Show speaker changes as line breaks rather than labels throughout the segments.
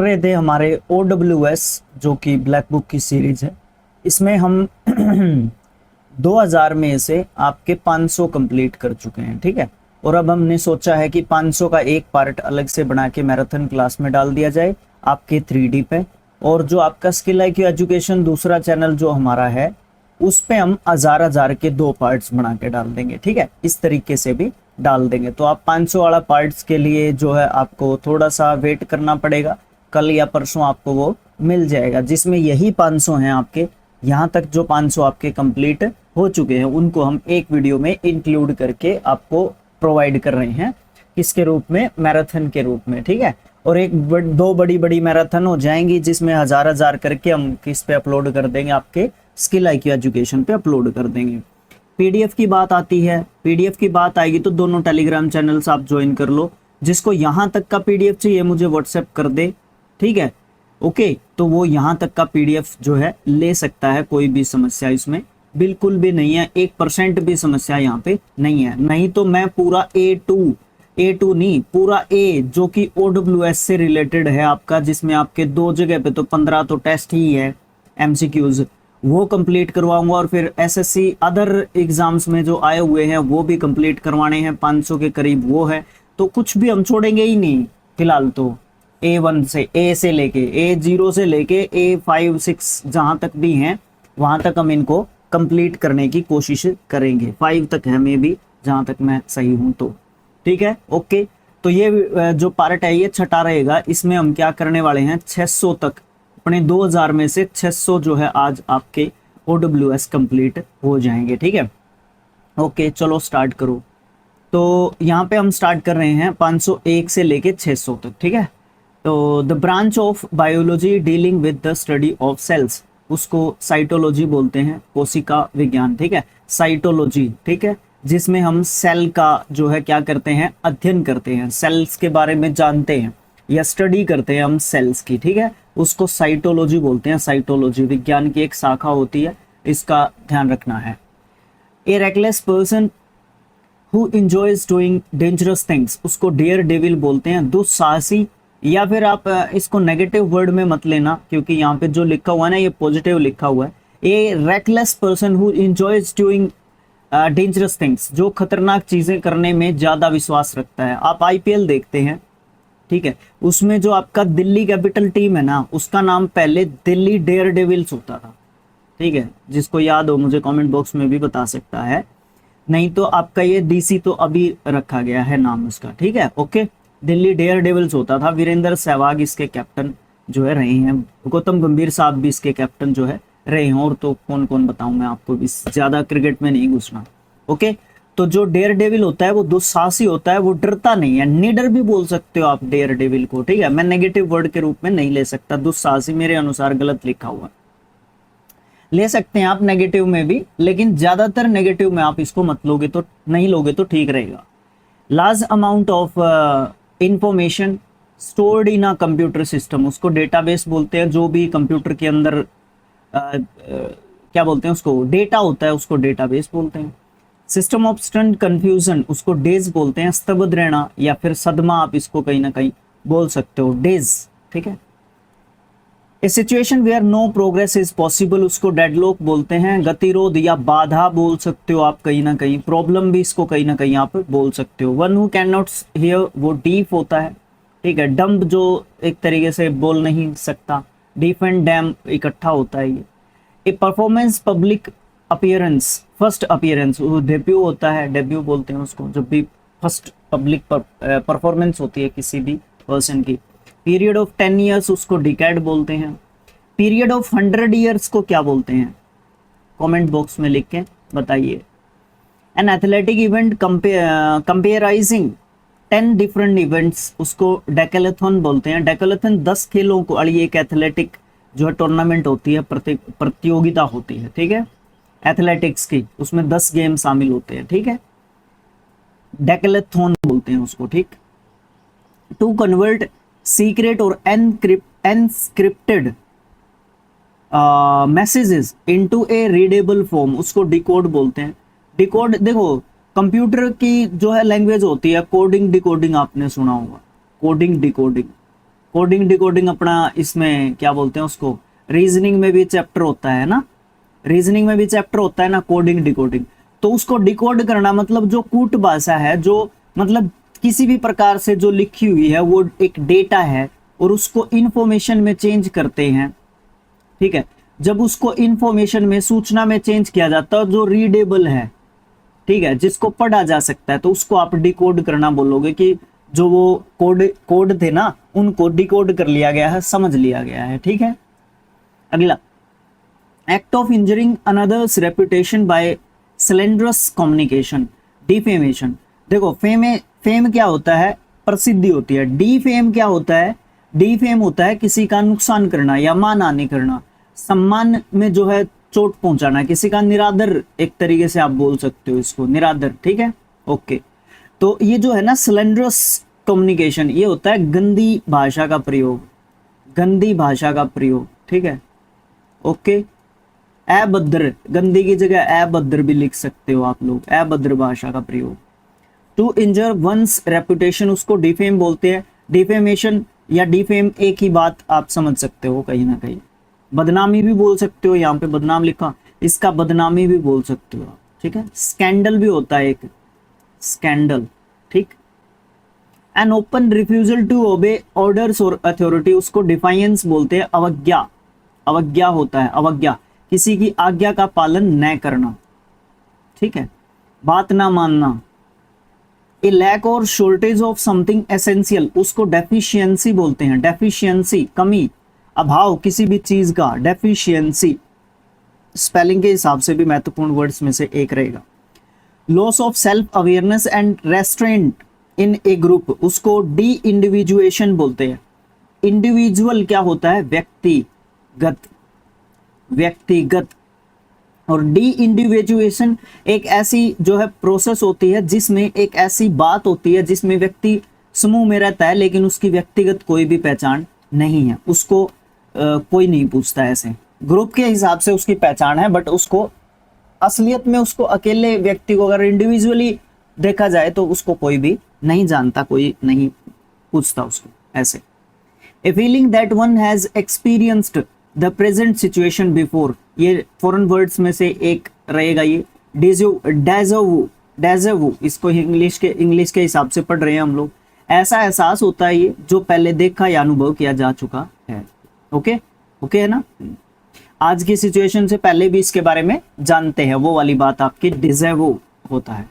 रहे थे हमारे OWS जो कि ब्लैक बुक की सीरीज है। इसमें हम 2000 में से आपके 500 कंप्लीट कर चुके हैं, ठीक है। और अब हमने सोचा है कि 500 का एक पार्ट अलग से बना के मैराथन क्लास में डाल दिया जाए आपके 3D पे। और जो आपका स्किल IQ एजुकेशन दूसरा चैनल जो हमारा है, उस पे हम हजार के 2 पार्ट्स बना के डाल देंगे, ठीक है। इस तरीके से भी डाल देंगे। तो आप 500 वाला पार्ट्स के लिए जो है आपको थोड़ा सा वेट करना पड़ेगा, कल या परसों आपको वो मिल जाएगा, जिसमें यही 500 हैं आपके। यहाँ तक जो 500 आपके कंप्लीट हो चुके हैं उनको हम एक वीडियो में इंक्लूड करके आपको प्रोवाइड कर रहे हैं, किसके रूप में, मैराथन के रूप में, ठीक है। और दो बड़ी बड़ी मैराथन हो जाएंगी जिसमें हजार करके हम किस पे अपलोड कर देंगे, आपके स्किल IQ एजुकेशन पे अपलोड कर देंगे। PDF की बात आती है, PDF की बात आएगी तो दोनों टेलीग्राम चैनल्स आप ज्वाइन कर लो। जिसको यहाँ तक का PDF चाहिए मुझे व्हाट्सएप कर दे, ठीक है, ओके। तो वो यहाँ तक का PDF जो है ले सकता है, कोई भी समस्या इसमें बिल्कुल भी नहीं है, 1% भी समस्या यहाँ पे नहीं है। नहीं तो मैं पूरा A2 नहीं, पूरा A जो कि OWS से रिलेटेड है आपका, जिसमें आपके 2 जगह पे तो 15 तो टेस्ट ही है MCQs, वो कंप्लीट करवाऊंगा। और फिर SSC अदर एग्जाम्स में जो आए हुए हैं वो भी कंप्लीट करवाने हैं, 500 के करीब वो है। तो कुछ भी हम छोड़ेंगे ही नहीं फिलहाल। तो A1 से A से लेके A0 से लेके A5 6 जहां तक भी हैं वहां तक हम इनको कंप्लीट करने की कोशिश करेंगे। 5 तक है मे भी, जहां तक मैं सही हूं तो, ठीक है, ओके। तो ये जो पार्ट है ये छठा रहेगा। इसमें हम क्या करने वाले हैं, 600 तक, अपने 2000 में से 600 जो है आज आपके OWS कंप्लीट हो जाएंगे, ठीक है, ओके। चलो स्टार्ट करो। तो यहाँ पे हम स्टार्ट कर रहे हैं 501 से लेके 600 तक, ठीक है। तो the branch of biology dealing with the study of cells, उसको साइटोलॉजी बोलते हैं, कोशिका विज्ञान, ठीक है, साइटोलॉजी, ठीक है, जिसमें हम सेल का जो है क्या करते हैं, अध्ययन करते हैं, सेल्स के बारे में जानते हैं या स्टडी करते हैं हम सेल्स की, ठीक है, उसको साइटोलॉजी बोलते हैं। साइटोलॉजी विज्ञान की एक शाखा होती है, इसका ध्यान रखना है। A reckless person who enjoys doing dangerous things, उसको डेयर डेविल बोलते हैं, दुस्साहसी। या फिर आप इसको नेगेटिव वर्ड में मत लेना, क्योंकि यहाँ पे जो लिखा हुआ है ना ये पॉजिटिव लिखा हुआ है। A reckless person who enjoys doing dangerous things, जो खतरनाक चीजें करने में ज्यादा विश्वास रखता है। आप IPL देखते हैं, ठीक है, उसमें जो आपका दिल्ली कैपिटल टीम है ना, उसका नाम पहले दिल्ली डेयर डेविल्स होता था, ठीक है। जिसको याद हो मुझे कमेंट बॉक्स में भी बता सकता है, नहीं तो आपका ये DC तो अभी रखा गया है नाम उसका, ठीक है, ओके। दिल्ली डेयर डेविल्स होता था, वीरेंद्र सहवाग इसके कैप्टन जो है रहे हैं, गौतम गंभीर साहब भी इसके कैप्टन जो है रहे हैं। और तो कौन कौन बताऊं मैं आपको, भी ज्यादा क्रिकेट में नहीं घुसना, ओके। तो जो डेयर डेविल होता है वो दुस्साहसी होता है, वो डरता नहीं है, निडर भी बोल सकते हो आप डेयर डेविल को, ठीक है। मैं नेगेटिव वर्ड के रूप में नहीं ले सकता, दुस्साहसी मेरे अनुसार गलत लिखा हुआ है, ले सकते हैं आप नेगेटिव में भी, लेकिन ज्यादातर नेगेटिव में आप इसको मत लोगे तो, नहीं लोगे तो ठीक रहेगा। Large amount of information stored in a computer system, उसको डेटाबेस बोलते हैं। जो भी कंप्यूटर के अंदर क्या बोलते हैं उसको, डेटा होता है, उसको डेटाबेस बोलते हैं। सिस्टम ऑफ स्टंट कंफ्यूजन, उसको डेज बोलते हैं, स्तब्ध रहना या फिर सदमा आप इसको कहीं ना कहीं बोल सकते हो, डेज, ठीक है। A situation where no progress is possible, उसको डेडलॉक बोलते हैं। गतिरोध या बाधा बोल सकते हो आप कहीं ना कहीं, प्रॉब्लम भी इसको कहीं ना कहीं आप बोल सकते हो। One who can not here, वो डीफ होता है, ठीक है। डम्ब जो एक तरीके से बोल नहीं सकता, डीफ एंड डैम इकट्ठा होता है ये। ए performance public appearance, first appearance, वो डेब्यू होता है, डेब्यू बोलते हैं उसको, जब भी फर्स्ट पब्लिक परफॉर्मेंस होती है किसी भी पर्सन की। पीरियड ऑफ 10 ईयर्स, उसको डिकेड बोलते हैं। पीरियड ऑफ 100 ईयर्स को क्या बोलते हैं, कमेंट बॉक्स में लिख के बताइए। An athletic event comprising 10 different events, उसको डेकेलेथन बोलते हैं। डेकेलेथन 10 खेलों को अड़ी एक एथलेटिक जो है टूर्नामेंट होती है, प्रतियोगिता होती है, ठीक है, एथलेटिक्स की, उसमें 10 गेम शामिल होते हैं, ठीक है, डेकेलेथन बोलते हैं उसको, ठीक। टू कन्वर्ट सीक्रेट और एनक्रिप्टेड मैसेजेस इनटू ए रीडेबल फॉर्म, उसको डिकोड बोलते हैं। डिकोड, देखो कंप्यूटर की जो है लैंग्वेज होती है कोडिंग डिकोडिंग, आपने सुना होगा कोडिंग डिकोडिंग, कोडिंग डिकोडिंग अपना इसमें क्या बोलते हैं उसको, रीजनिंग में भी चैप्टर होता है ना, रीजनिंग में भी चैप्टर होता है ना कोडिंग डिकोडिंग। तो उसको डिकोड करना मतलब जो कूट भाषा है, जो मतलब किसी भी प्रकार से जो लिखी हुई है वो एक डेटा है और उसको इंफॉर्मेशन में चेंज करते हैं, ठीक है। जब उसको इंफॉर्मेशन में, सूचना में चेंज किया जाता है जो रीडेबल है, ठीक है, जिसको पढ़ा जा सकता है, तो उसको आप डिकोड करना बोलोगे कि जो वो कोड थे ना उनको डिकोड कर लिया गया है, समझ लिया गया है, ठीक है। अगला, act of injuring another's reputation by slanderous communication, defamation. देखो फेम क्या होता है, प्रसिद्धि होती है। डिफेम क्या होता है, डिफेम होता है किसी का नुकसान करना या मानहानि करना, सम्मान में जो है चोट पहुंचाना, किसी का निरादर, एक तरीके से आप बोल सकते हो इसको निरादर, ठीक है, ओके। तो ये जो है ना स्लैंडरस कम्युनिकेशन, ये होता है गंदी भाषा का प्रयोग, गंदी भाषा का प्रयोग, ठीक है, ओके। अभद्र, गंदी की जगह अभद्र भी लिख सकते हो आप लोग, अभद्र भाषा का प्रयोग। टू इंजर वंस रेपुटेशन, उसको डिफेम बोलते हैं। डिफेमेशन या डिफेम एक ही बात आप समझ सकते हो कहीं ना कहीं, बदनामी भी बोल सकते हो, यहाँ पे बदनाम लिखा, इसका बदनामी भी बोल सकते हो, ठीक है। स्कैंडल भी होता है एक, स्कैंडल, ठीक। An open refusal to obey orders और अथॉरिटी, उसको डिफाइंस बोलते हैं। अवज्ञा, अवज्ञा होता है, अवज्ञा किसी की आज्ञा का पालन न करना, ठीक है, बात ना मानना। ए लैक और शॉर्टेज ऑफ समथिंग एसेंशियल, उसको डेफिशिएंसी बोलते हैं, डेफिशिएंसी कमी, अभाव किसी भी चीज का, डेफिशिएंसी स्पेलिंग के हिसाब से भी महत्वपूर्ण वर्ड्स में से एक रहेगा। Loss of self awareness and restaurant in A group, उसको डी इंडिविजुएशन बोलते हैं। इंडिविजुअल क्या होता है, व्यक्तिगत, व्यक्तिगत, और डी इंडिविजुएशन एक ऐसी जो है प्रोसेस होती है जिसमें एक ऐसी बात होती है जिसमें व्यक्ति समूह में रहता है लेकिन उसकी व्यक्तिगत कोई भी पहचान नहीं है, उसको कोई नहीं पूछता, ऐसे ग्रुप के हिसाब से उसकी पहचान है बट उसको असलियत में, उसको अकेले व्यक्ति को अगर इंडिविजुअली देखा जाए तो उसको कोई भी नहीं जानता, कोई नहीं पूछता उसको, ऐसे। A feeling that one has experienced the present situation before, ये फॉरेन वर्ड्स में से एक रहेगा ये। डेजवू, डेजवू इसको इंग्लिश के हिसाब से पढ़ रहे हैं हम लोग। ऐसा एहसास होता है ये जो पहले देखा या अनुभव किया जा चुका है, ओके, ओके है ना। आज की सिचुएशन से पहले भी इसके बारे में जानते हैं, वो वाली बात आपकी डिजर्व होता है।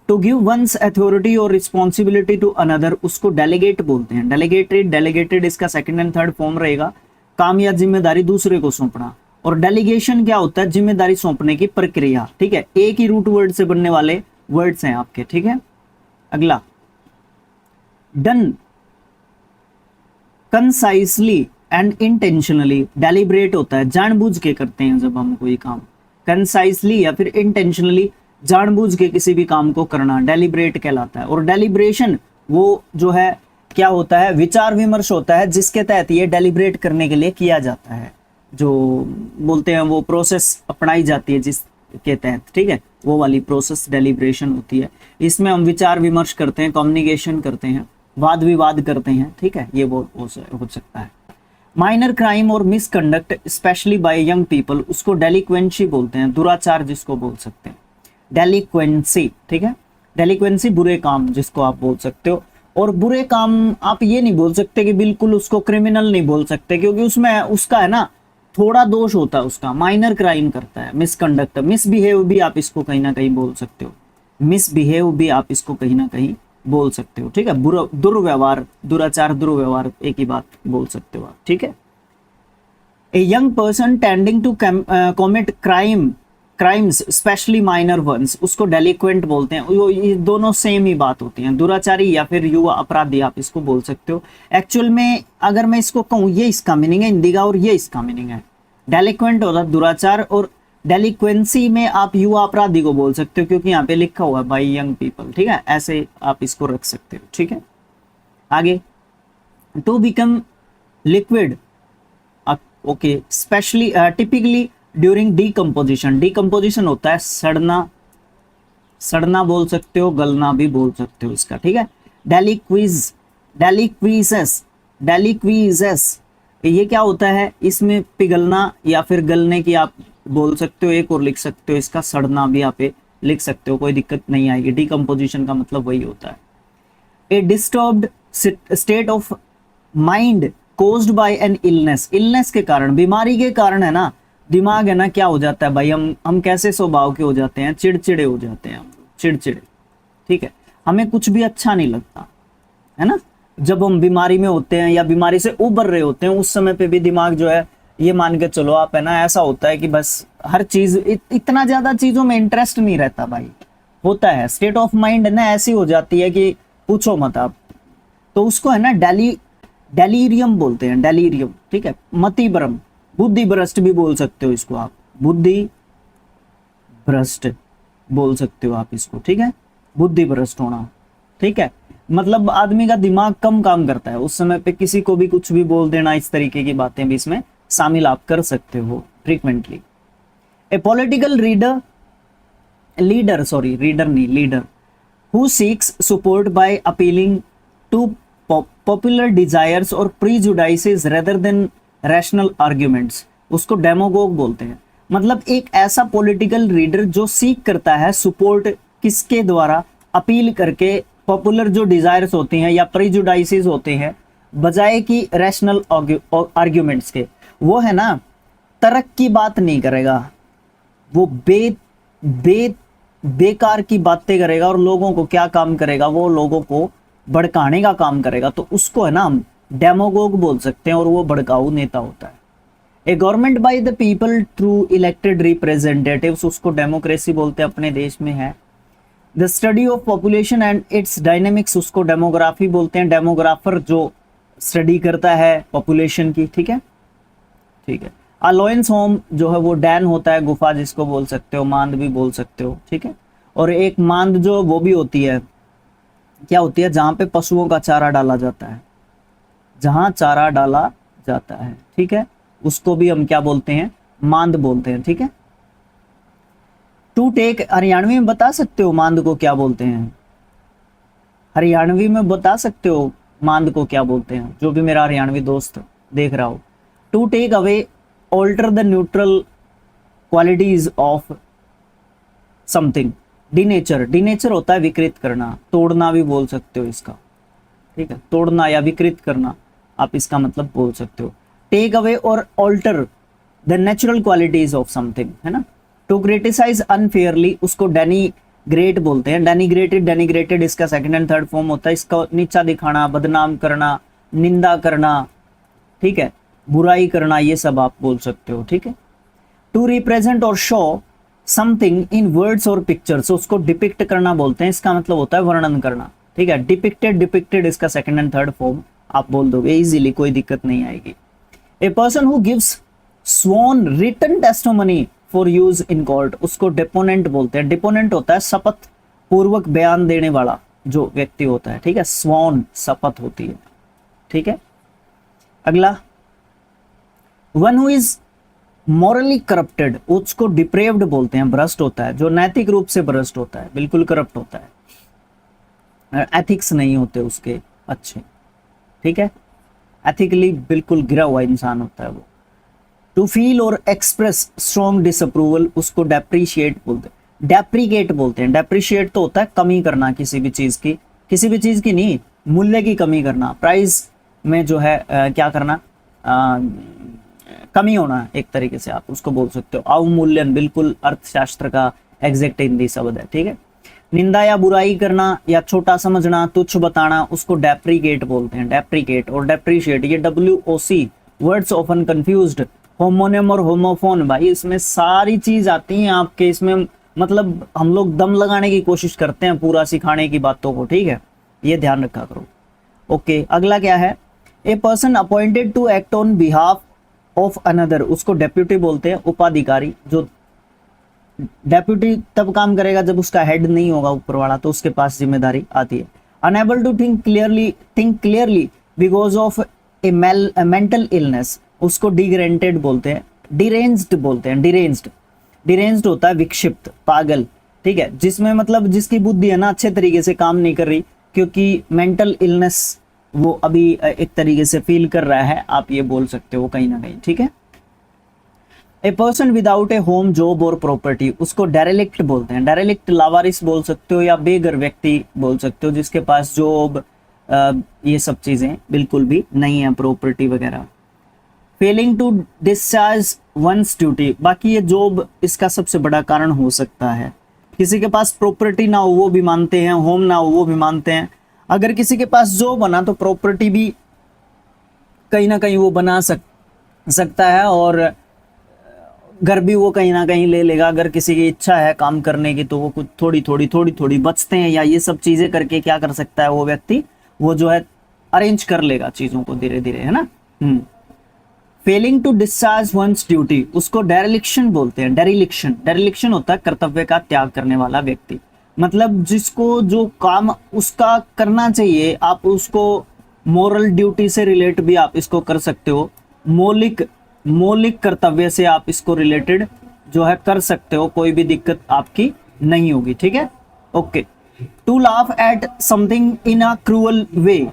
टू गिव वंस अथॉरिटी और रिस्पॉन्सिबिलिटी टू अनदर, उसको डेलीगेट बोलते हैं। डेलीगेटेड, डेलीगेटेड इसका सेकंड एंड थर्ड फॉर्म रहेगा, काम या जिम्मेदारी दूसरे को सौंपना। और डेलीगेशन क्या होता है, जिम्मेदारी सौंपने की प्रक्रिया, ठीक है, एक ही रूट वर्ड से बनने वाले वर्ड्स हैं आपके, ठीक है। अगला, डन कंसाइसली एंड इंटेंशनली, डेलिब्रेट होता है, जानबूझ के करते हैं जब हम कोई काम, कंसाइसली या फिर इंटेंशनली, जानबूझ के किसी भी काम को करना डेलिब्रेट कहलाता है। और डेलिब्रेशन वो जो है क्या होता है, विचार विमर्श होता है जिसके तहत ये डेलिब्रेट करने के लिए किया जाता है, जो बोलते हैं वो प्रोसेस अपनाई जाती है जिसके तहत, ठीक है, वो वाली प्रोसेस डेलिब्रेशन होती है। इसमें हम विचार विमर्श करते हैं, कम्युनिकेशन करते हैं, वाद विवाद करते हैं, ठीक है, ये वो हो सकता है। माइनर क्राइम और misconduct especially by young people, उसको डेलिक्वेंसी बोलते हैं, दुराचार जिसको बोल सकते हैं, डेलिक्वेंसी, ठीक है। डेलिक्वेंसी बुरे काम जिसको आप बोल सकते हो। और बुरे काम आप ये नहीं बोल सकते कि बिल्कुल उसको क्रिमिनल नहीं बोल सकते, क्योंकि उसमें उसका है ना थोड़ा दोष होता है, उसका माइनर क्राइम करता है, मिसकंडक्ट, मिसबिहेव भी आप इसको कहीं ना कहीं बोल सकते हो, मिसबिहेव भी आप इसको कहीं ना कहीं बोल सकते हो, ठीक है। बुरा, दुर्व्यवहार, दुराचार, दुर्व्यवहार एक ही बात बोल सकते हो आप, ठीक है। A young person tending to commit crimes especially minor ones, उसको डेलिक्वेंट बोलते हैं। ये दोनों सेम ही बात होती हैं, दुराचारी या फिर युवा अपराधी आप इसको बोल सकते हो। एक्चुअल में अगर मैं इसको कहूँ, ये इसका मीनिंग है हिंदी का और ये इसका मीनिंग है। डेलिक्वेंट होता है दुराचार, और डेलिक्वेंसी में आप युवा अपराधी को बोल सकते हो क्योंकि यहाँ पे लिखा हुआ है बाय यंग पीपल, ठीक है, ऐसे आप इसको रख सकते हो, ठीक है। आगे, to become liquid, okay, especially typically during decomposition, decomposition होता है सड़ना, सड़ना बोल सकते हो, गलना भी बोल सकते हो इसका, ठीक है। डेलिक्विज, डेलिक्विसेस डेलिक्विजेस, ये क्या होता है, इसमें पिघलना या फिर गलने की आप बोल सकते हो, एक और लिख सकते हो इसका सड़ना भी आप लिख सकते हो, कोई दिक्कत नहीं आएगी। डिकम्पोजिशन का मतलब वही होता है। A disturbed state of mind caused by an illness, illness के कारण, बीमारी के कारण है ना, दिमाग है ना क्या हो जाता है भाई, हम कैसे स्वभाव के हो जाते हैं, चिड़चिड़े हो जाते हैं हम, चिड़चिड़े, ठीक है, हमें कुछ भी अच्छा नहीं लगता है ना। जब हम बीमारी में होते हैं या बीमारी से उबर रहे होते हैं, उस समय पे भी दिमाग जो है, ये मान के चलो आप है ना, ऐसा होता है कि बस हर चीज इतना ज्यादा चीजों में इंटरेस्ट नहीं रहता भाई, होता है स्टेट ऑफ माइंड है ना, ऐसी हो जाती है कि पूछो मत आप। तो उसको है ना डेलीरियम बोलते हैं, डेलीरियम, ठीक है, मति भ्रम, बुद्धि भ्रष्ट भी बोल सकते हो इसको आप, बुद्धि भ्रष्ट बोल सकते हो आप इसको, ठीक है, बुद्धि भ्रष्ट होना, ठीक है, मतलब आदमी का दिमाग कम काम करता है उस समय पे, किसी को भी कुछ भी बोल देना, इस तरीके की बातें भी इसमें शामिल आप कर सकते हो frequently. A political leader who seeks support by appealing to popular desires or prejudices rather than rational arguments, उसको डेमोगोग बोलते हैं। मतलब एक ऐसा पॉलिटिकल लीडर जो सीख करता है सपोर्ट, किसके द्वारा, अपील करके, पॉपुलर जो डिजायर्स होती हैं या प्रेजुडाइसेस होते हैं, बजाय कि रैशनल आर्ग्यूमेंट्स के, वो है ना तर्क की बात नहीं करेगा, वो बेकार की बातें करेगा, और लोगों को क्या काम करेगा, वो लोगों को भड़काने का काम करेगा, तो उसको है ना हम डेमोगोग बोल सकते हैं, और वो भड़काऊ नेता होता है। A government by the people through elected representatives, उसको डेमोक्रेसी बोलते हैं, अपने देश में है। The study of population and its dynamics, उसको डेमोग्राफी बोलते हैं, डेमोग्राफर जो स्टडी करता है पॉपुलेशन की, ठीक है, ठीक है। अलोयंस होम जो है वो डैन होता है, गुफा जिसको बोल सकते हो, मांद भी बोल सकते हो, ठीक है। और एक मांद जो वो भी होती है, क्या होती है, जहां पे पशुओं का चारा डाला जाता है, जहां चारा डाला जाता है, ठीक है, उसको भी हम क्या बोलते हैं, मांद बोलते हैं, ठीक है। टू टेक, हरियाणवी में बता सकते हो मांद को क्या बोलते हैं, हरियाणवी में बता सकते हो मांद को क्या बोलते हैं, जो भी मेरा हरियाणवी दोस्त देख रहा हो। To take away, alter the neutral qualities of something, denature, denature होता है विकृत करना, तोड़ना भी बोल सकते हो इसका, ठीक है, तोड़ना या विकृत करना आप इसका मतलब बोल सकते हो। टेक अवे और alter the natural qualities of something, है ना। टू क्रिटिसाइज अनफेयरली, उसको डेनिग्रेट बोलते हैं, डेनिग्रेटेड इसका सेकंड एंड थर्ड फॉर्म होता है, इसका नीचा दिखाना, बदनाम करना, निंदा करना, ठीक है, बुराई करना, ये सब आप बोल सकते हो, ठीक है। टू रिप्रेजेंट और शो समथिंग इन वर्ड्स और पिक्चर्स, उसको डिपिक्ट करना बोलते हैं, इसका मतलब होता है वर्णन करना, ठीक है। डिपिक्टेड इसका सेकंड एंड थर्ड फॉर्म आप बोल दोगे इजीली, कोई दिक्कत नहीं आएगी। A person who gives sworn written testimony for use in court, उसको डिपोनेंट बोलते हैं, डिपोनेंट होता है शपथ पूर्वक बयान देने वाला जो व्यक्ति होता है, ठीक है, स्वॉन शपथ होती है, ठीक है। अगला, one who is morally corrupted, उसको डिप्रेव्ड बोलते हैं, भ्रष्ट होता है, जो नैतिक रूप से भ्रष्ट होता है, बिल्कुल करप्ट होता है, एथिक्स नहीं होते उसके अच्छे, ठीक है, एथिकली बिल्कुल गिरा हुआ इंसान होता है वो। टू फील और एक्सप्रेस स्ट्रॉन्ग डिसअप्रूवल, उसको डेप्रिशिएट बोलते हैं, डेप्रिकेट बोलते हैं, डेप्रिशिएट तो होता है कमी करना किसी भी चीज की, किसी भी चीज की नहीं, मूल्य की कमी करना, प्राइस में जो है क्या करना, कमी होना, एक तरीके से आप उसको बोल सकते हो, अवमूल्यन, बिल्कुल अर्थशास्त्र का एग्जैक्ट हिंदी शब्द है, ठीक है। निंदा या बुराई करना या छोटा समझना, तुच्छ बताना, उसको डेप्रिकेट बोलते हैं, डेप्रिकेट और डेप्रिशिएट, ये WOC words often confused, homonym और होमोफोन, भाई इसमें सारी चीज आती है आपके, इसमें मतलब हम लोग दम लगाने की कोशिश करते हैं पूरा सिखाने की बातों को, ठीक है, ये ध्यान रखा करो। ओके, अगला क्या है, a person appointed to act on behalf of another, उसको डेप्यूटी बोलते हैं, उपाधिकारी, जो डेप्यूटी तब काम करेगा जब उसका हेड नहीं होगा ऊपर वाला, तो उसके पास जिम्मेदारी आती है। Unable to think clearly because of a mental illness, उसको डिग्रेंटेड बोलते हैं, डिरेंज्ड बोलते हैं, डिरेंज्ड होता है विक्षिप्त, पागल, ठीक है, जिसमें मतलब जिसकी बुद्धि है ना अच्छे तरीके से काम नहीं कर रही, क्योंकि मेंटल इलनेस वो अभी एक तरीके से फील कर रहा है, आप ये बोल सकते हो कहीं ना कहीं, ठीक है। A person without A home job और प्रॉपर्टी, उसको डेरेलिक्ट बोलते हैं। डेरेलिक्ट लावारिस बोल सकते हो या बेगर व्यक्ति बोल सकते हो, जिसके पास जॉब ये सब चीजें बिल्कुल भी नहीं है, प्रॉपर्टी वगैरह। Failing to discharge one's duty, बाकी ये जॉब इसका सबसे बड़ा कारण हो सकता है। किसी के पास प्रॉपर्टी ना हो वो भी मानते हैं, होम ना हो वो भी मानते हैं। अगर किसी के पास जॉब बना तो प्रॉपर्टी भी कहीं ना कहीं वो बना सकता है, और घर भी वो कहीं ना कहीं ले लेगा। अगर किसी की इच्छा है काम करने की तो वो कुछ थोड़ी थोड़ी बचते हैं, या ये सब चीजें करके क्या कर सकता है वो व्यक्ति, वो जो है अरेंज कर लेगा चीजों को धीरे धीरे, है ना। Failing to discharge one's duty, उसको डेरिलिक्शन बोलते हैं। डेरिलिक्शन होता है कर्तव्य का त्याग करने वाला व्यक्ति। मतलब जिसको जो काम उसका करना चाहिए, आप उसको मोरल ड्यूटी से रिलेट भी आप इसको कर सकते हो, मौलिक कर्तव्य से आप इसको रिलेटेड जो है कर सकते हो, कोई भी दिक्कत आपकी नहीं होगी, ठीक है। Okay. To laugh at something in a cruel way,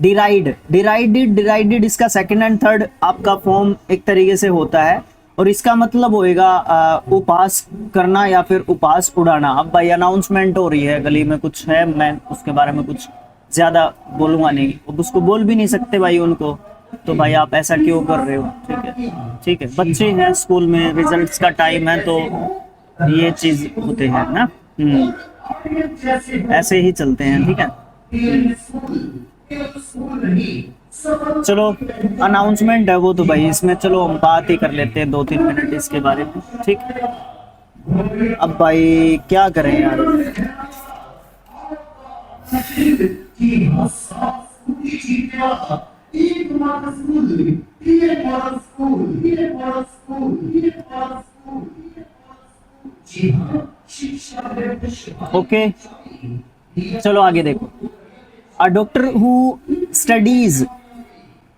derided इसका सेकंड एंड थर्ड आपका फॉर्म एक तरीके से होता है, और इसका मतलब होएगा उपहास करना या फिर उपहास उड़ाना। अब भाई अनाउंसमेंट हो रही है, गली में कुछ है, मैं उसके बारे में कुछ ज्यादा बोलूंगा नहीं, अब उसको बोल भी नहीं सकते भाई उनको, तो भाई आप ऐसा क्यों कर रहे हो, ठीक है, ठीक है। बच्चे हैं स्कूल में, रिजल्ट्स का टाइम है, तो ये चीज होते हैं ना, ऐसे ही चलते हैं, ठीक है। चलो अनाउंसमेंट है वो तो भाई इसमें चलो हम बात ही कर लेते हैं 2-3 मिनट इसके बारे में, ठीक। अब भाई क्या करें यार, ओके चलो आगे देखो। A doctor who studies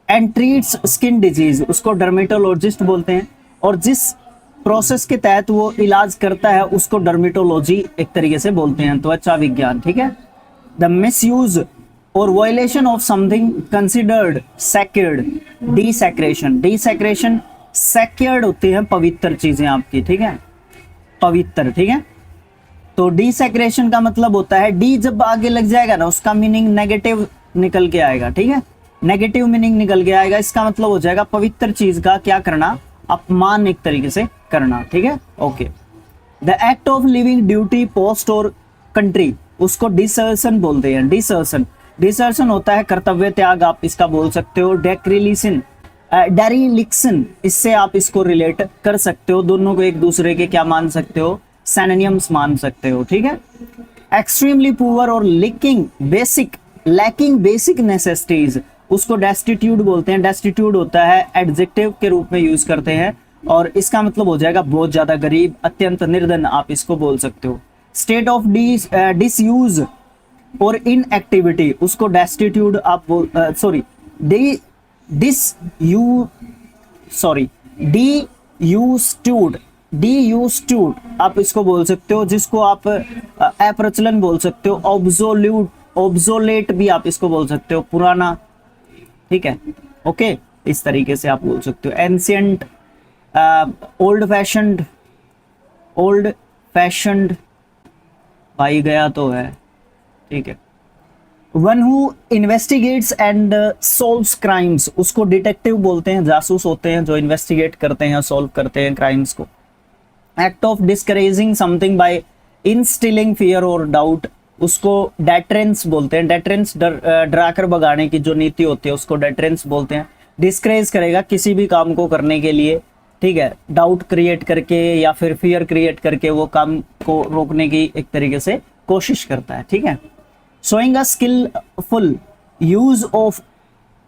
and treats skin disease, उसको डर्मेटोलॉजिस्ट बोलते हैं, और जिस प्रोसेस के तहत वो इलाज करता है उसको डर्मेटोलॉजी एक तरीके से बोलते हैं, त्वचा विज्ञान, ठीक है। द मिसयूज और violation of something considered sacred, desecration sacred होते हैं पवित्र चीजें आपकी, ठीक है, पवित्र, ठीक है। तो डिसैक्रेशन का मतलब होता है, डी जब आगे लग जाएगा ना उसका मीनिंग नेगेटिव निकल के आएगा, ठीक है, नेगेटिव मीनिंग निकल के आएगा। इसका मतलब हो जाएगा पवित्र चीज का क्या करना, अपमान एक तरीके से करना, ठीक है। Okay. The act of living duty post और कंट्री, उसको डिसर्शन बोलते हैं। डिसर्शन होता है कर्तव्य त्याग, आप इसका बोल सकते हो। डेरिलिक्शन, इससे आप इसको रिलेट कर सकते हो, दोनों को एक दूसरे के क्या मान सकते हो, सैनोनिम्स मान सकते हो, ठीक है। एक्सट्रीमली पुअर और लैकिंग बेसिक नेसेसिटीज, उसको डेस्टिट्यूट बोलते हैं। डेस्टिट्यूट होता है एडजेक्टिव के रूप में यूज करते हैं, और इसका मतलब हो जाएगा बहुत ज्यादा गरीब, अत्यंत निर्धन, आप इसको बोल सकते हो। स्टेट ऑफ डिसयूज और इनएक्टिविटी, उसको डेस्टिट्यूट आप डियूस्ट्यूट आप इसको बोल सकते हो, जिसको आप अप्रचलन बोल सकते हो। ऑब्सोलेट भी आप इसको बोल सकते हो, पुराना, ठीक है। ओके, इस तरीके से आप बोल सकते हो। एंशिएंट, ओल्ड फैशन्ड भाई गया तो है, ठीक है। One who investigates and solves crimes, उसको डिटेक्टिव बोलते हैं, जासूस होते हैं जो इन्वेस्टिगेट करते हैं, सोल्व करते हैं क्राइम्स को। Act of discouraging something bye instilling fear और डाउट, उसको डेटरेंस बोलते हैं। डेटरेंस डराकर भगाने की जो नीति होती है उसको डेटरेंस बोलते हैं। डिस्करेज करेगा किसी भी काम को करने के लिए, ठीक है, डाउट क्रिएट करके या फिर फियर क्रिएट करके वो काम को रोकने की एक तरीके से कोशिश करता है, ठीक है। Showing a skilful use of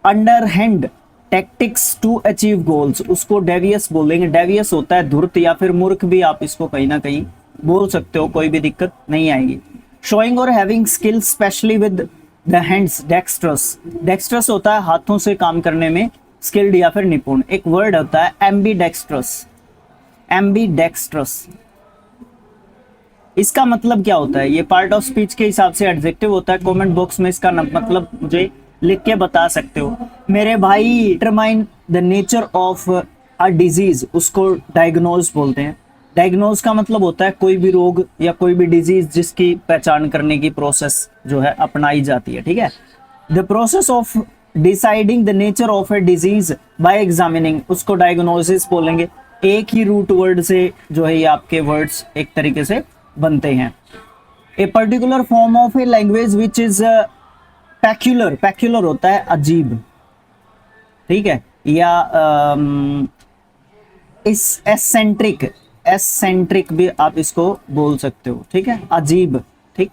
underhand tactics to achieve goals, उसको डेवियस बोलेंगे। डेवियस होता है धूर्त या फिर मूर्ख भी आप इसको कहीं ना कहीं बोल सकते हो, कोई भी दिक्कत नहीं आएगी। शोइंग और having skill specially with the hands, dextrous होता है हाथों से काम करने में स्किल्ड या फिर निपुण। एक वर्ड होता है एम्बीडेक्स्ट्रस, इसका मतलब क्या होता है, ये पार्ट ऑफ स्पीच के हिसाब से एडजेक्टिव होता है। कमेंट बॉक्स में इसका मतलब मुझे लिख के बता सकते हो मेरे भाई। Determine the nature of a disease, उसको डायग्नोज बोलते हैं। डायग्नोज का मतलब होता है कोई भी रोग या कोई भी डिजीज जिसकी पहचान करने की प्रोसेस जो है अपनाई जाती है, ठीक है। The process of deciding the nature of a disease bye examining, उसको डायग्नोसिस बोलेंगे। एक ही रूट वर्ड से जो है ये आपके वर्ड्स एक तरीके से बनते हैं। A particular form of a language which is peculiar, peculiar होता है अजीब, ठीक है, या इस एसेंट्रिक, एसेंट्रिक भी आप इसको बोल सकते हो, ठीक है, अजीब, ठीक।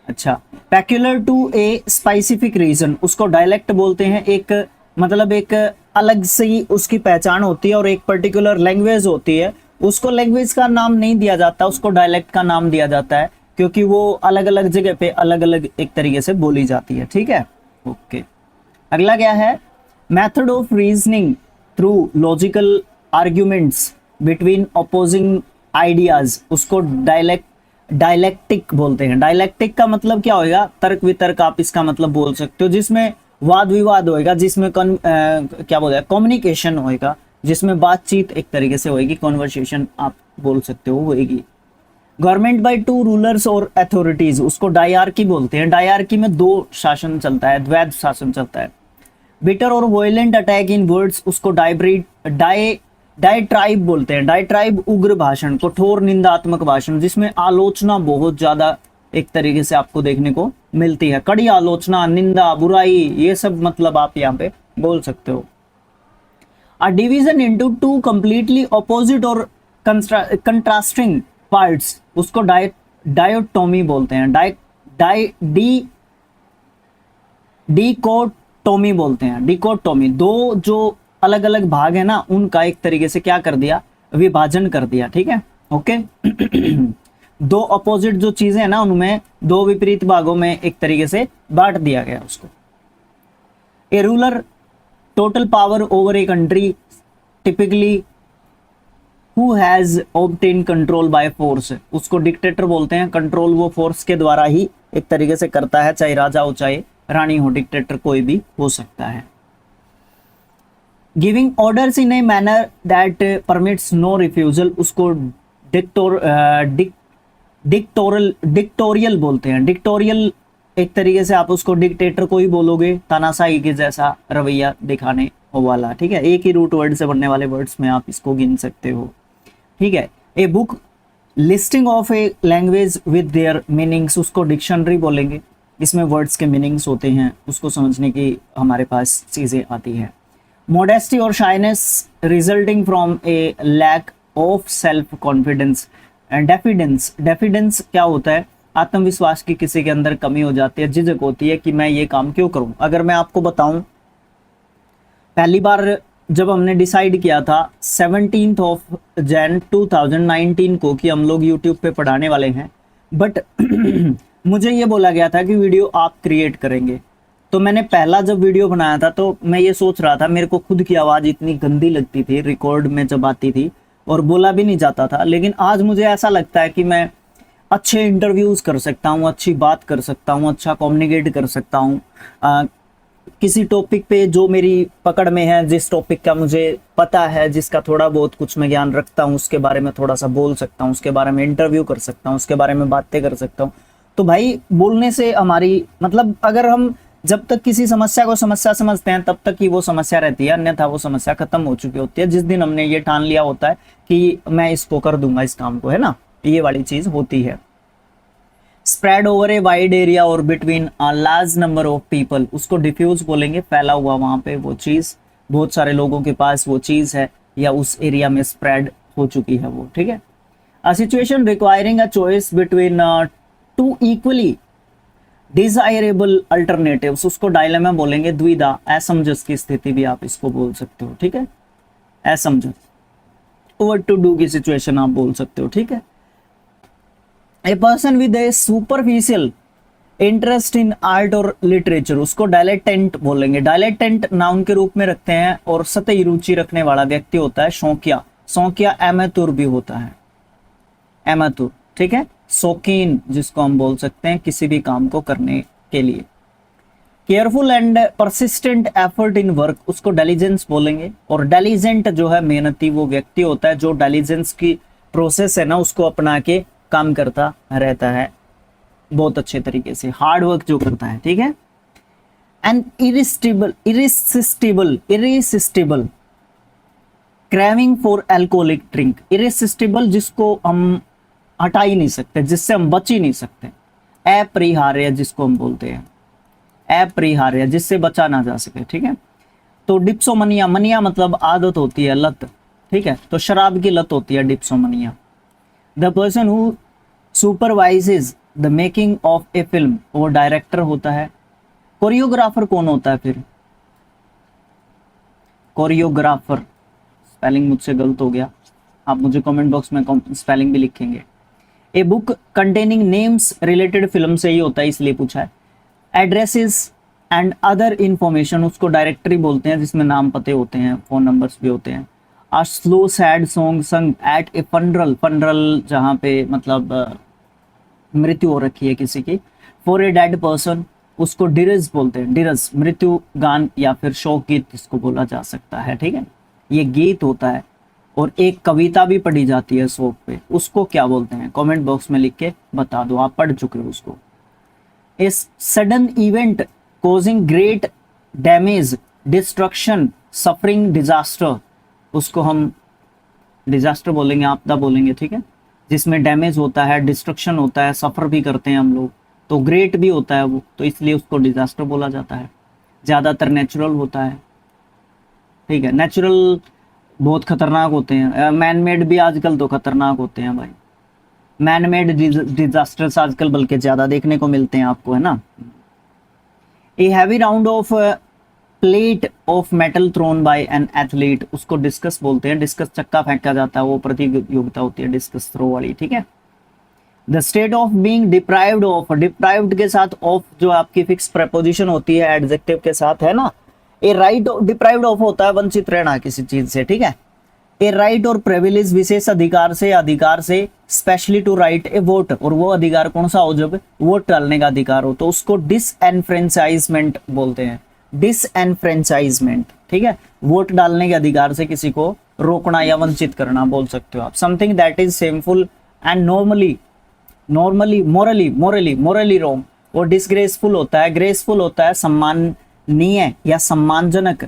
अच्छा, peculiar to a specific reason, उसको डायलेक्ट बोलते हैं। एक मतलब एक अलग से उसकी पहचान होती है, और एक पर्टिकुलर लैंग्वेज होती है, उसको लैंग्वेज का नाम नहीं दिया जाता, उसको डायलेक्ट का नाम दिया जाता है, क्योंकि वो अलग अलग जगह पे अलग अलग एक तरीके से बोली जाती है, ठीक है। ओके, अगला क्या है, method of reasoning through logical arguments between opposing ideas, उसको डायलेक्टिक बोलते हैं। डायलेक्टिक का मतलब क्या होगा, तर्क वितर्क आप इसका मतलब बोल सकते हो, जिसमें वाद विवाद होएगा, जिसमें क्या बोलते हैं, कम्युनिकेशन होएगा, जिसमें बातचीत एक तरीके से होएगी, कॉन्वर्सेशन आप बोल सकते हो होएगी। गवर्नमेंट बाय टू रूलर्स और अथॉरिटीज, उसको डायआर्की बोलते हैं। डायआर्की में दो शासन चलता है, द्वैध शासन चलता है। बिटर और वॉयलेंट अटैक इन वर्ड्स, उसको डायट्राइब बोलते हैं। डायट्राइब उग्र भाषण, कठोर निंदात्मक भाषण, जिसमें आलोचना बहुत ज्यादा एक तरीके से आपको देखने को मिलती है। कड़ी आलोचना, निंदा, बुराई, ये सब मतलब आप यहाँ पे बोल सकते हो। A division into two completely opposite और कंट्रास्टिंग पार्ट्स, उसको डायोटोमी बोलते हैं। डिकोटोमी बोलते हैं। डिकोटोमी, दो जो अलग अलग भाग है ना, उनका एक तरीके से क्या कर दिया, विभाजन कर दिया, ठीक है। ओके दो अपोजिट जो चीजें हैं ना, उनमें दो विपरीत भागों में एक तरीके से बांट दिया गया उसको। ए ruler total power over a country typically who has obtain control by force, उसको डिक्टेटर बोलते हैं। कंट्रोल वो फोर्स के द्वारा ही एक तरीके से करता है, चाहे राजा हो चाहे रानी हो, डिक्टेटर कोई भी हो सकता है। Giving orders in a manner that permits no refusal, उसको डिक्टोरियल बोलते हैं। डिक्टोरियल एक तरीके से आप उसको डिक्टेटर को ही बोलोगे, तानाशाही के जैसा रवैया दिखाने वाला, ठीक है। एक ही रूट वर्ड से बनने वाले वर्ड्स में आप इसको गिन सकते हो, ठीक है। A book listing of a language with their meanings, उसको डिक्शनरी बोलेंगे। इसमें वर्ड्स के मीनिंग्स होते हैं, उसको समझने की हमारे पास चीजें आती हैं। मॉडेस्टी और shyness resulting from a lack of self confidence and diffidence. Diffidence क्या होता है, आत्मविश्वास की किसी के अंदर कमी हो जाती है, झिझक होती है कि मैं ये काम क्यों करूं। अगर मैं आपको बताऊं, पहली बार जब हमने डिसाइड किया था 17 जनवरी 2019 को कि हम लोग YouTube पे पढ़ाने वाले हैं, बट मुझे ये बोला गया था कि वीडियो आप क्रिएट करेंगे। तो मैंने पहला जब वीडियो बनाया था तो मैं ये सोच रहा था, मेरे को खुद की आवाज़ इतनी गंदी लगती थी रिकॉर्ड में जब आती थी, और बोला भी नहीं जाता था। लेकिन आज मुझे ऐसा लगता है कि मैं अच्छे इंटरव्यूज़ कर सकता हूँ, अच्छी बात कर सकता हूँ, अच्छा कम्युनिकेट कर सकता हूँ। किसी टॉपिक पे जो मेरी पकड़ में है, जिस टॉपिक का मुझे पता है, जिसका थोड़ा बहुत कुछ मैं ज्ञान रखता हूँ, उसके बारे में थोड़ा सा बोल सकता हूँ, उसके बारे में इंटरव्यू कर सकता हूँ, उसके बारे में बातें कर सकता हूँ। तो भाई बोलने से हमारी मतलब, अगर हम जब तक किसी समस्या को समस्या समझते हैं तब तक ही वो समस्या रहती है, अन्यथा वो समस्या खत्म हो चुकी होती है जिस दिन हमने ये ठान लिया होता है कि मैं इसको कर दूंगा, इस काम को, है ना, ये वाली चीज होती है। Spread over a wide area और between a large number of people, उसको डिफ्यूज बोलेंगे। फैला हुआ वहां पे वो चीज, बहुत सारे लोगों के पास वो चीज है या उस एरिया में स्प्रेड हो चुकी है वो, ठीक है। A situation requiring a choice between two equally desirable alternatives, उसको डायलेमा बोलेंगे। द्विधा, असमंजस की स्थिति भी आप इसको बोल सकते हो, ठीक है। असमंजस, व्हाट टू डू की सिचुएशन आप बोल सकते हो, ठीक है। A person with A superficial interest in art और लिटरेचर, उसको डायलेटेंट बोलेंगे। डायलेटेंट नाउन के रूप में रखते हैं, और सतही रुचि रखने वाला व्यक्ति होता है शौकिया। शौकिया एमेतुर भी होता है, एमेतुर, ठीक है। शौकीन जिसको हम बोल सकते हैं किसी भी काम को करने के लिए। Careful and persistent effort in work, उसको डेलिजेंस बोलेंगे। और डेलिजेंट जो है मेहनती वो व्यक्ति होता है जो डेलिजेंस की प्रोसेस है ना उसको अपना के काम करता रहता है बहुत अच्छे तरीके से, हार्ड वर्क जो करता है, ठीक है। And irresistible craving for alcoholic drink, irresistible जिसको हम हटा ही नहीं सकते, जिससे हम बच ही नहीं सकते, अपरिहार्य जिसको हम बोलते हैं, अपरिहार्य जिससे बचा ना जा सके, ठीक है। तो डिप्सोमनिया, मनिया मतलब आदत होती है, लत, ठीक है। तो शराब की लत होती है dipsomania. The person who supervises the making of a film, वो डायरेक्टर होता है। कोरियोग्राफर कौन होता है फिर? कोरियोग्राफर, स्पेलिंग मुझसे गलत हो गया, आप मुझे कमेंट बॉक्स में स्पेलिंग भी लिखेंगे। A book containing names related film से ही होता है इसलिए पूछा है। एड्रेसेस एंड अदर इंफॉर्मेशन, उसको डायरेक्टरी बोलते हैं जिसमें नाम पते होते हैं, फोन नंबर्स भी होते हैं। A slow sad song sung at a funeral, funeral जहाँ पे मतलब मृत्यु हो रखी है किसी की। फॉर ए डेड पर्सन, उसको डिरज बोलते हैं, डिरज मृत्यु गान या फिर शोक गीत इसको बोला जा सकता है, ठीक है। ये गीत होता है। और एक कविता भी पढ़ी जाती है शोक पे, उसको क्या बोलते हैं? कमेंट बॉक्स में लिख के बता दो, आप पढ़ चुके हो उसको। A sudden event causing great damage, destruction, suffering, disaster, उसको हम डिजास्टर बोलेंगे, आपदा बोलेंगे, ठीक है। जिसमें डैमेज होता है, डिस्ट्रक्शन होता है, सफर भी करते हैं हम लोग, तो ग्रेट भी होता है वो, तो इसलिए उसको डिजास्टर बोला जाता है। ज़्यादातर नेचुरल होता है, ठीक है। नेचुरल बहुत खतरनाक होते हैं, मैन मेड भी आजकल तो खतरनाक होते हैं भाई, मैन मेड डिजास्टर्स आजकल बल्कि ज़्यादा देखने को मिलते हैं आपको, है ना। A heavy round of plate of metal thrown by an athlete, उसको डिस्कस बोलते हैं, डिस्कस चक्का फेंका जाता है, वो प्रतियोगिता होती है डिस्कस थ्रो वाली, ठीक है। The state of being deprived of, deprived के साथ ऑफ जो आपकी फिक्स प्रेपोजिशन होती है एडजेक्टिव के साथ, है ना। ए राइट, डिप्राइव्ड ऑफ होता है वंचित रहना किसी चीज से, ठीक है। ए राइट और प्रिविलेज विशेष अधिकार से, अधिकार से, especially to right a vote, और वो अधिकार कौन सा हो? जब वोट डालने का अधिकार हो, तो उसको डिसएनफ्रेंचाइजमेंट बोलते हैं, डिसएनफ्रेंचाइजमेंट, ठीक है। वोट डालने के अधिकार से किसी को रोकना या वंचित करना बोल सकते हो आप। Something that is shameful and Morli wrong. वो डिसग्रेसफुल होता है, ग्रेसफुल होता है सम्माननीय या सम्मानजनक,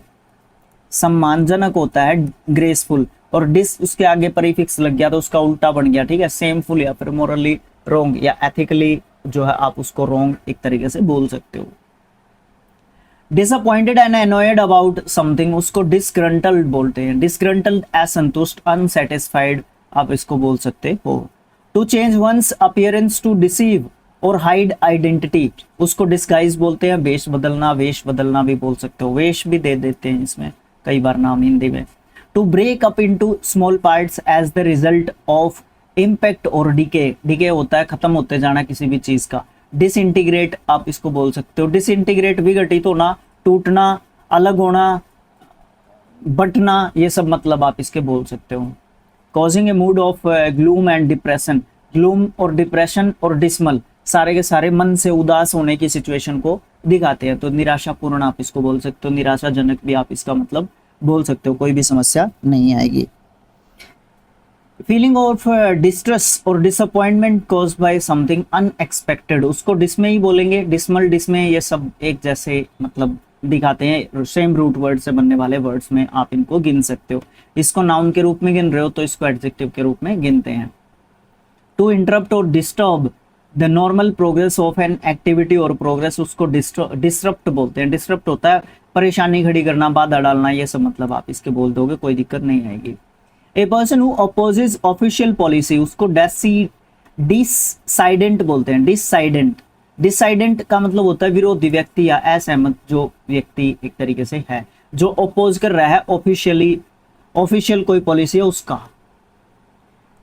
सम्मानजनक होता है ग्रेसफुल, और डिस उसके आगे प्रीफिक्स लग गया तो उसका उल्टा बन गया, ठीक है। शेमफुल या फिर मोरली रॉन्ग या एथिकली जो है आप उसको रॉन्ग एक तरीके से बोल सकते हो। Disappointed and annoyed about something, उसको डिसग्रंटल्ड बोलते हैं, डिसग्रंटल्ड असंतुष्ट, अनसेटिस्फाइड आप इसको बोल सकते हो। To change one's appearance to deceive और हाइड आइडेंटिटी, उसको डिस्गाइज बोलते हैं, वेश बदलना, वेश बदलना भी बोल सकते हो, वेश भी दे देते हैं इसमें कई बार नाम हिंदी में। To break up into small parts as the result of impact और डीके, डीके होता है खत्म होते जाना किसी भी चीज का। डिसइंटीग्रेट आप इसको बोल सकते हो, डिसइंटीग्रेट विघटित होना, टूटना, अलग होना, बटना, ये सब मतलब आप इसके बोल सकते हो। Causing A mood off gloom and depression, gloom और डिप्रेशन और डिसमल सारे के सारे मन से उदास होने की सिचुएशन को दिखाते हैं, तो निराशापूर्ण आप इसको बोल सकते हो, निराशाजनक भी आप इसका मतलब बोल सकते हो, कोई भी समस्या नहीं आएगी। फीलिंग ऑफ डिस्ट्रेस और disappointment cause by something unexpected, उसको डिसमे ही बोलेंगे, डिसमल, डिसमे ये सब एक जैसे मतलब दिखाते हैं, सेम रूट वर्ड से बनने वाले वर्ड्स में आप इनको गिन सकते हो। इसको नाउन के रूप में गिन रहे हो तो इसको एडजेक्टिव के रूप में गिनते हैं। टू इंटरप्ट और disturb the normal progress of an activity और प्रोग्रेस, उसको डिस्टर्प्ट बोलते हैं, डिस्टर्प्ट होता है परेशानी खड़ी करना, बाधा डालना, ये सब मतलब आप इसके बोल दोगे, कोई दिक्कत नहीं आएगी। A person who opposes official policy, उसको डिसाइडेंट बोलते हैं, डिसाइडेंट, डिसाइडेंट का मतलब होता है विरोधी व्यक्ति या असहमत जो व्यक्ति एक तरीके से है, जो अपोज कर रहा है ऑफिशियली, ऑफिशियल कोई पॉलिसी है उसका।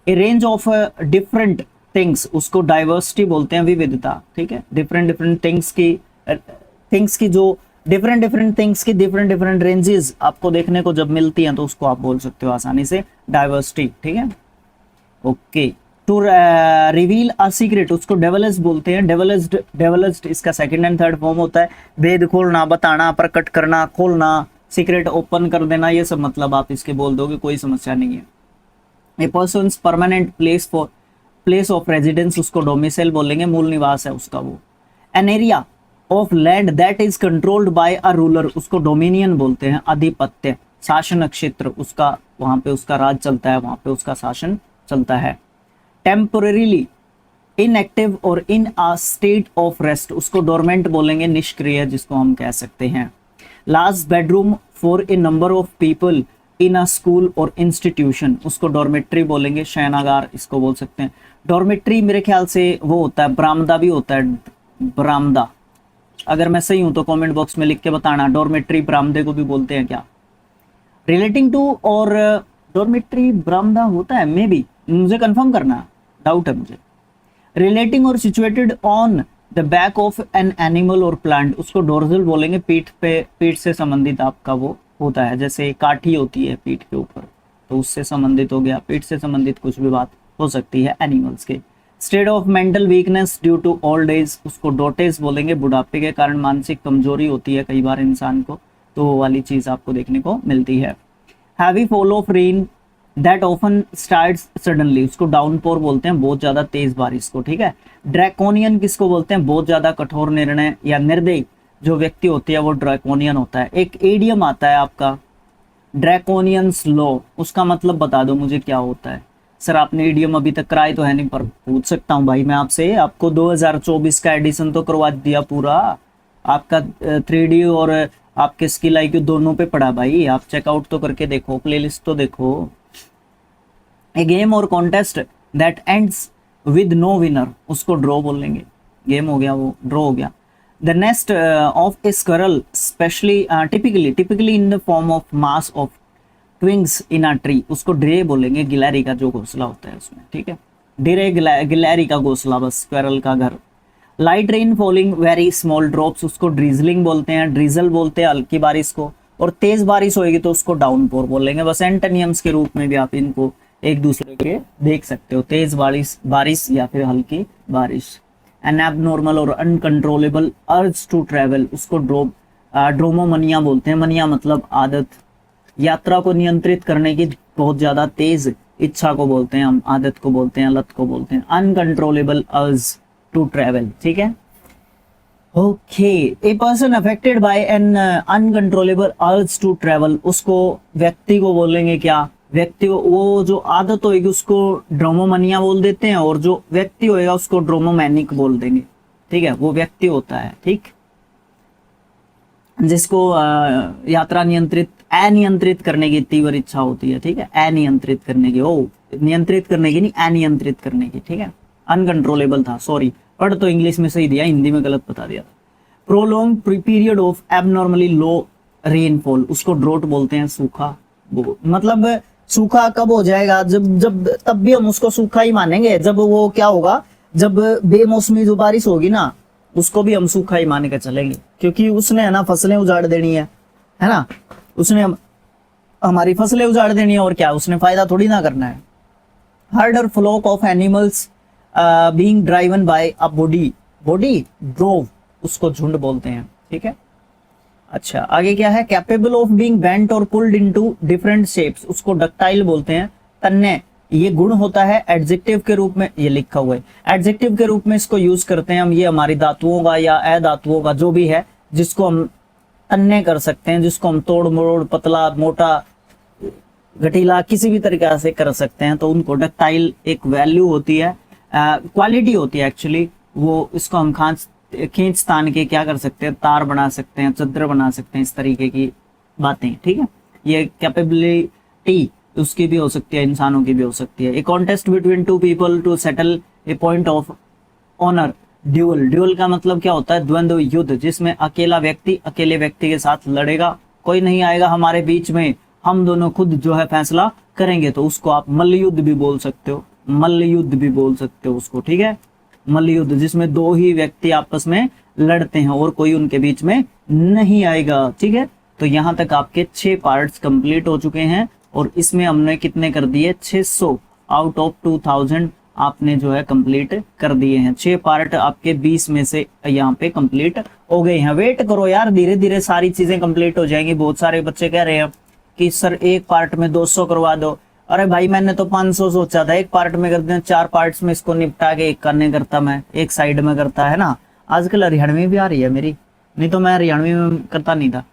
ए रेंज ऑफ डिफरेंट थिंग्स, उसको डाइवर्सिटी बोलते हैं, विविधता, ठीक है। डिफरेंट डिफरेंट थिंग्स की जो डिफरेंट थिंग्स की डिफरेंट रेंजेस आपको देखने को जब मिलती हैं तो उसको आप बोल सकते हो आसानी से डाइवर्सिटी, ठीक है। Okay, to reveal a secret, उसको डेवलज बोलते हैं। डेवलज्ड इसका सेकंड एंड थर्ड फॉर्म होता है। भेद खोलना, बताना, प्रकट करना, खोलना, सीक्रेट ओपन कर देना, ये सब मतलब आप इसके बोल दोगे, कोई समस्या नहीं है। A person's permanent place of residence, उसको डोमिसाइल बोलेंगे, मूल निवास है उसका वो। An area of land that is controlled by a ruler, उसको डोमिनियन बोलते हैं, आधिपत्य, शासन क्षेत्र, उसका वहां पे उसका राज चलता है, वहां पे उसका शासन चलता है। टेम्पोरेरीली इनएक्टिव और इन अ स्टेट ऑफ रेस्ट, उसको डोरमेंट बोलेंगे, निष्क्रिय जिसको हम कह सकते हैं। Last bedroom for a number of people in a school और इंस्टीट्यूशन, उसको डॉर्मेट्री बोलेंगे, शयनागार इसको बोल सकते हैं। डॉर्मेट्री मेरे ख्याल से वो होता है, बरामदा भी होता है, बरामदा। अगर मैं सही हूं तो कमेंट बॉक्स में लिख के बताना, डॉर्मेट्री बरामदे को भी बोलते हैं क्या। रिलेटिंग टू और डॉर्मेट्री बरामदा होता है, मे बी, मुझे कंफर्म करना, डाउट है मुझे। रिलेटिंग और situated on the back of an animal और प्लांट, उसको डोर्सल बोलेंगे, पीठ से संबंधित आपका वो होता है, जैसे काठी होती है पीठ के ऊपर, तो उससे संबंधित हो गया, पीठ से संबंधित कुछ भी बात हो सकती है एनिमल्स के। State of mental weakness due to old age, उसको डोटेज बोलेंगे, बुढ़ापे के कारण मानसिक कमजोरी होती है कई बार इंसान को, तो वो वाली चीज आपको देखने को मिलती है। Heavy fall of rain that often starts suddenly, उसको डाउनपोर बोलते हैं, बहुत ज्यादा तेज बारिश को, ठीक है। ड्रैकोनियन किसको बोलते हैं, बहुत ज्यादा कठोर निर्णय या निर्दयी जो व्यक्ति होती है वो ड्रैकोनियन होता है। एक एडियम आता है आपका ड्रैकोनियंस लॉ, उसका मतलब बता दो मुझे क्या होता है। सर आपने एडियम अभी तक कराई तो है नहीं, पर पूछ सकता हूँ भाई मैं आपसे, आपको 2024 का एडिशन तो करवा दिया पूरा, आपका 3D और आपके स्किल IQ दोनों पे पड़ा भाई, आप चेकआउट तो करके देखो, प्लेलिस्ट तो देखो। ए गेम और contest that ends with no winner, उसको ड्रॉ बोलेंगे, गेम हो गया वो, ड्रॉ हो गया। The nest of a squirrel especially typically in the form of mass of twigs in a tree, उसको ड्रे बोलेंगे, गिलहरी का जो घोंसला होता है उसमें, ठीक है, ड्रे गिलहरी का घोंसला, बस स्क्विरल का घर। Light rain falling very small drops, उसको ड्रिजलिंग बोलते हैं, ड्रिजल बोलते हैं हल्की बारिश को, और तेज बारिश होगी तो उसको डाउनपोर बोलेंगे। बस एंटोनियम्स के रूप में भी आप इनको एक दूसरे के देख सकते हो, तेज बारिश या फिर हल्की बारिश। एन एबनॉर्मल और अनकंट्रोलेबल अर्ज टू ट्रेवल, उसको ड्रोमोमनिया बोलते हैं, मनिया मतलब आदत, यात्रा को नियंत्रित करने की बहुत ज्यादा तेज इच्छा को बोलते हैं हम, आदत को बोलते हैं, लत को बोलते हैं। अनकंट्रोलेबल अर्ज टू ट्रेवल, ठीक है। Okay, a person affected by an uncontrollable urge to travel, उसको व्यक्ति को बोलेंगे क्या, व्यक्ति वो जो आदत होगी उसको ड्रोमोमनिया बोल देते हैं, और जो व्यक्ति होएगा उसको ड्रोमोमैनिक बोल देंगे, ठीक है, वो व्यक्ति होता है, ठीक, जिसको यात्रा अनियंत्रित करने की तीव्र इच्छा होती है, ठीक है, अनियंत्रित करने की, ओ नियंत्रित करने की नहीं, अनियंत्रित करने की, ठीक है, अनकंट्रोलेबल था, सॉरी, पढ़ तो इंग्लिश में सही दिया, हिंदी में गलत बता दिया। Prolong period of abnormally low rainfall, उसको ड्रोट बोलते हैं, सूखा, मतलब सूखा कब हो जाएगा, जब तब भी हम उसको सूखा ही मानेंगे, जब वो क्या होगा, जब बेमौसमी जो बारिश होगी ना उसको भी हम सूखा ही मान के चलेंगे, क्योंकि उसने है ना फसलें उजाड़ देनी है ना, उसने हमारी फसलें उजाड़ देनी है, और क्या उसने फायदा थोड़ी ना करना है। Herd or flock of animals being driven by a body drove, उसको झुंड बोलते हैं, ठीक है। अच्छा, आगे क्या है, कैपेबल ऑफ बीइंग बेंट और पुल्ड इनटू डिफरेंट शेप्स, उसको डक्टाइल बोलते हैं, तन्ने, ये गुण होता है एडजेक्टिव के रूप में, ये लिखा हुआ है, एडजेक्टिव के रूप में इसको यूज करते हैं हम, ये हमारी धातुओं का या अधातुओं का जो भी है जिसको हम तन्ने कर सकते हैं, जिसको हम तोड़ मरोड़, पतला, मोटा, गठीला किसी भी तरीके से कर सकते हैं, तो उनको डक्टाइल एक वैल्यू होती है, क्वालिटी होती है एक्चुअली, वो इसको हम खींच तान के क्या कर सकते हैं, तार बना सकते हैं, चद्र बना सकते हैं, इस तरीके की बातें, ठीक है। ये कैपेबिलिटी उसकी भी हो सकती है, इंसानों की भी हो सकती है। A contest between two people to settle a point of honour, duel का मतलब क्या होता है, द्वंद्व युद्ध, जिसमें अकेले व्यक्ति के साथ लड़ेगा, कोई नहीं आएगा हमारे बीच में, हम दोनों खुद जो है फैसला करेंगे, तो उसको आप मल्ल युद्ध भी बोल सकते हो, मल्ल युद्ध भी बोल सकते हो उसको, ठीक है, मल्ल युद्ध, जिसमें दो ही व्यक्ति आपस में लड़ते हैं और कोई उनके बीच में नहीं आएगा, ठीक है। तो यहाँ तक आपके 6 पार्ट्स कंप्लीट हो चुके हैं, और इसमें हमने कितने कर दिए, 600 आउट ऑफ 2000 आपने जो है कंप्लीट कर दिए हैं। 6 पार्ट आपके 20 में से यहाँ पे कंप्लीट हो गए हैं। वेट करो यार, धीरे धीरे सारी चीजें कंप्लीट हो जाएंगी। बहुत सारे बच्चे कह रहे हैं कि सर एक पार्ट में 200 करवा दो। अरे भाई मैंने तो 500 सोचा था, एक पार्ट में करते हैं, 4 पार्ट्स में इसको निपटा के एक करने करता, मैं एक साइड में करता है ना। आजकल हरियाणवी भी आ रही है मेरी, नहीं तो मैं हरियाणवी में करता नहीं था।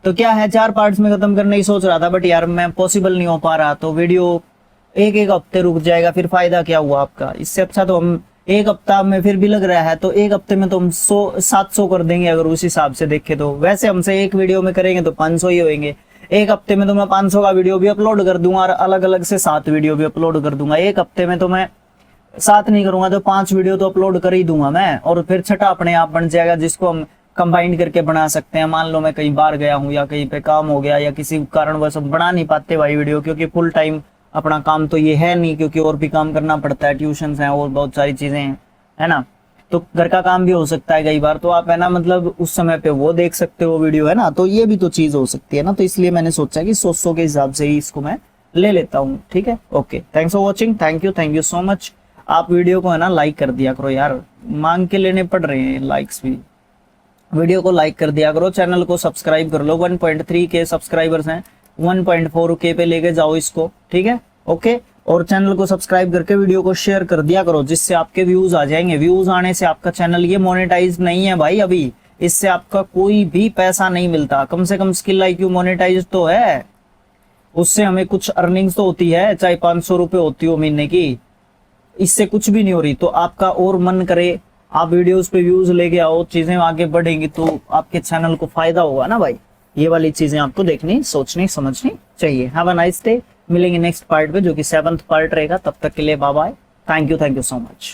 तो क्या है, 4 पार्ट्स में खत्म करने की सोच रहा था, बट यार मैं पॉसिबल नहीं हो पा रहा, तो वीडियो एक एक हफ्ते रुक जाएगा, फिर फायदा क्या हुआ आपका। इससे अच्छा तो हम एक हफ्ता में फिर भी लग रहा है, तो एक हफ्ते में तो हम 700 कर देंगे अगर उस हिसाब से देखे तो। वैसे हमसे एक वीडियो में करेंगे तो 500 ही होंगे। एक हफ्ते में तो मैं 500 का वीडियो भी अपलोड कर दूंगा और अलग अलग से 7 वीडियो भी अपलोड कर दूंगा। एक हफ्ते में तो मैं 7 नहीं करूंगा तो 5 वीडियो तो अपलोड कर ही दूंगा मैं, और फिर छठा अपने आप बन जाएगा जिसको हम कंबाइन करके बना सकते हैं। मान लो मैं कहीं बाहर गया हूँ या कहीं पे काम हो गया या किसी कारणवश हम बना नहीं पाते भाई वीडियो, क्योंकि फुल टाइम अपना काम तो ये है नहीं, क्योंकि और भी काम करना पड़ता है, ट्यूशन हैं और बहुत सारी चीजें हैं, है ना। तो घर का काम भी हो सकता है कई बार, तो आप है ना मतलब उस समय पे वो देख सकते हो वीडियो, है ना। तो ये भी तो चीज हो सकती है ना, तो इसलिए मैंने सोचा कि 100 के हिसाब से ही इसको मैं ले लेता हूँ। ठीक है, okay, thanks for watching, thank you so much. आप वीडियो को है ना लाइक कर दिया करो यार, मांग के लेने पड़ रहे हैं लाइक्स भी। वीडियो को लाइक कर दिया करो, चैनल को सब्सक्राइब कर लो। 1.3 के सब्सक्राइबर्स हैं, 1.4 के पे लेके जाओ इसको, ठीक है, ओके। और चैनल को सब्सक्राइब करके वीडियो को शेयर कर दिया करो, जिससे आपके व्यूज आ जाएंगे। व्यूज आने से आपका चैनल ये मोनेटाइज नहीं है भाई अभी, इससे आपका कोई भी पैसा नहीं मिलता। कम से कम स्किल IQ मोनेटाइज तो है, उससे हमें कुछ अर्निंग्स तो होती है, चाहे 500 रुपए होती हो महीने की, इससे कुछ भी नहीं हो रही। तो आपका और मन करे आप वीडियोस पे व्यूज लेके आओ, चीजें आगे बढ़ेंगी तो आपके चैनल को फायदा होगा ना भाई। ये वाली चीजें आपको देखनी, सोचनी, समझनी चाहिए। Have a nice day. मिलेंगे नेक्स्ट पार्ट पे जो कि 7th पार्ट रहेगा। तब तक के लिए bye bye, thank you so much.